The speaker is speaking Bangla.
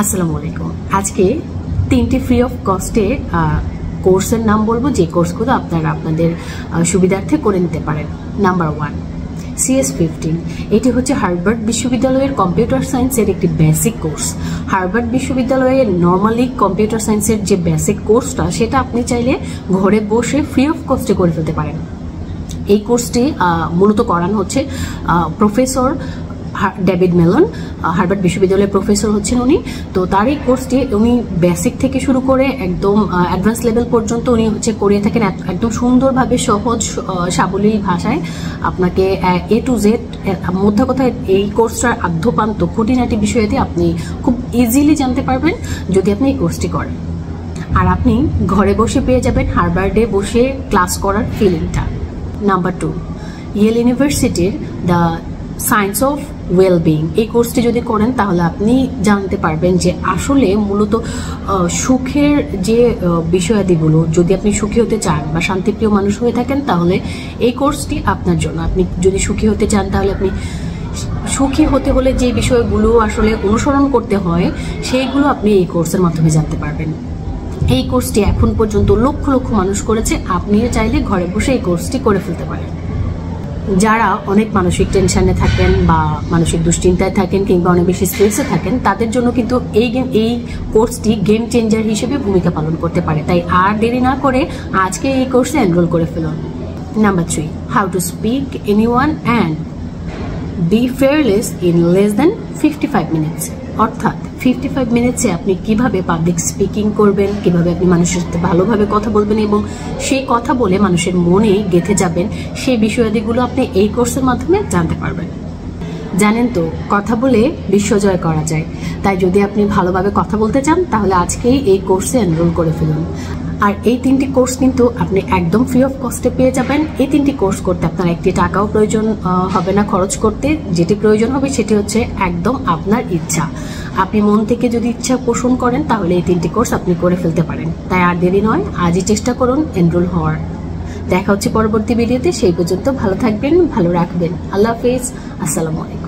আসসালামু আলাইকুম। আজকে তিনটি ফ্রি অফ কস্টে কোর্সের নাম বলবো, যে কোর্সগুলো আপনারা আপনাদের সুবিধার্থে করে নিতে পারেন। Number 1, CS15। এটি হচ্ছে হার্ভার্ড বিশ্ববিদ্যালয়ের কম্পিউটার সায়েন্সের একটি বেসিক কোর্স। হার্ভার্ড বিশ্ববিদ্যালয়ের নর্মালি কম্পিউটার সায়েন্সের যে বেসিক কোর্সটা, সেটা আপনি চাইলে ঘরে বসে ফ্রি অফ কস্টে করে ফেলতে পারেন। এই কোর্সটি মূলত করানো হচ্ছে প্রফেসর ডেভিড মেলন, হার্ভার্ড বিশ্ববিদ্যালয়ের প্রফেসর হচ্ছেন উনি। তো তার এই কোর্সটি উনি বেসিক থেকে শুরু করে একদম অ্যাডভান্স লেভেল পর্যন্ত উনি হচ্ছে করিয়ে থাকেন একদম সুন্দরভাবে, সহজ সাবলীল ভাষায় আপনাকে A to Z। মধ্য কথা, এই কোর্সটার আদ্যপান্ত খুঁটিনাটি বিষয়াদি আপনি খুব ইজিলি জানতে পারবেন যদি আপনি এই কোর্সটি করেন। আর আপনি ঘরে বসে পেয়ে যাবেন হার্ভার্ডে বসে ক্লাস করার ফিলিংটা। নাম্বার 2, ইয়েল ইউনিভার্সিটির দ্য সায়েন্স অফ ওয়েলবিং। এই কোর্সটি যদি করেন তাহলে আপনি জানতে পারবেন যে আসলে মূলত সুখের যে বিষয়াদিগুলো, যদি আপনি সুখী হতে চান বা শান্তিপ্রিয় মানুষ হয়ে থাকেন তাহলে এই কোর্সটি আপনার জন্য। আপনি যদি সুখী হতে চান তাহলে আপনি সুখী হতে হলে যে বিষয়গুলো আসলে অনুসরণ করতে হয় সেইগুলো আপনি এই কোর্সের মাধ্যমে জানতে পারবেন। এই কোর্সটি এখন পর্যন্ত লক্ষ লক্ষ মানুষ করেছে, আপনিও চাইলে ঘরে বসে এই কোর্সটি করে ফেলতে পারেন। যারা অনেক মানসিক টেনশনে থাকেন বা মানসিক দুশ্চিন্তায় থাকেন কিংবা অনেক বেশি স্ট্রেসে থাকেন, তাদের জন্য কিন্তু এই কোর্সটি গেম চেঞ্জার হিসেবে ভূমিকা পালন করতে পারে। তাই আর দেরি না করে আজকে এই কোর্সে এনরোল করে ফেলুন। Number 3, how to speak anyone and be fearless in less than 55 minutes. অর্থাৎ 55 মিনিটসে আপনি কিভাবে পাবলিক স্পিকিং করবেন, কিভাবে আপনি মানুষের সাথে ভালোভাবে কথা বলবেন এবং সেই কথা বলে মানুষের মনে গেঁথে যাবেন, সেই বিষয়াদিগুলো আপনি এই কোর্সের মাধ্যমে জানতে পারবেন। জানেন তো, কথা বলে বিশ্বজয় করা যায়। তাই যদি আপনি ভালোভাবে কথা বলতে চান তাহলে আজকেই এই কোর্সে এনরোল করে ফেলুন। আর এই তিনটি কোর্স কিন্তু আপনি একদম ফ্রি অফ কস্টে পেয়ে যাবেন। এই তিনটি কোর্স করতে আপনার একটি টাকাও প্রয়োজন হবে না খরচ করতে। যেটি প্রয়োজন হবে সেটি হচ্ছে একদম আপনার ইচ্ছা। আপনি মন থেকে যদি ইচ্ছা পোষণ করেন তাহলে এই তিনটি কোর্স আপনি করে ফেলতে পারেন। তাই আর দেরি নয়, আজই চেষ্টা করুন এনরোল হওয়ার। দেখা হচ্ছে পরবর্তী ভিডিওতে। সেই পর্যন্ত ভালো থাকবেন, ভালো রাখবেন। আল্লাহ হাফেজ, আসসালামু আলাইকুম।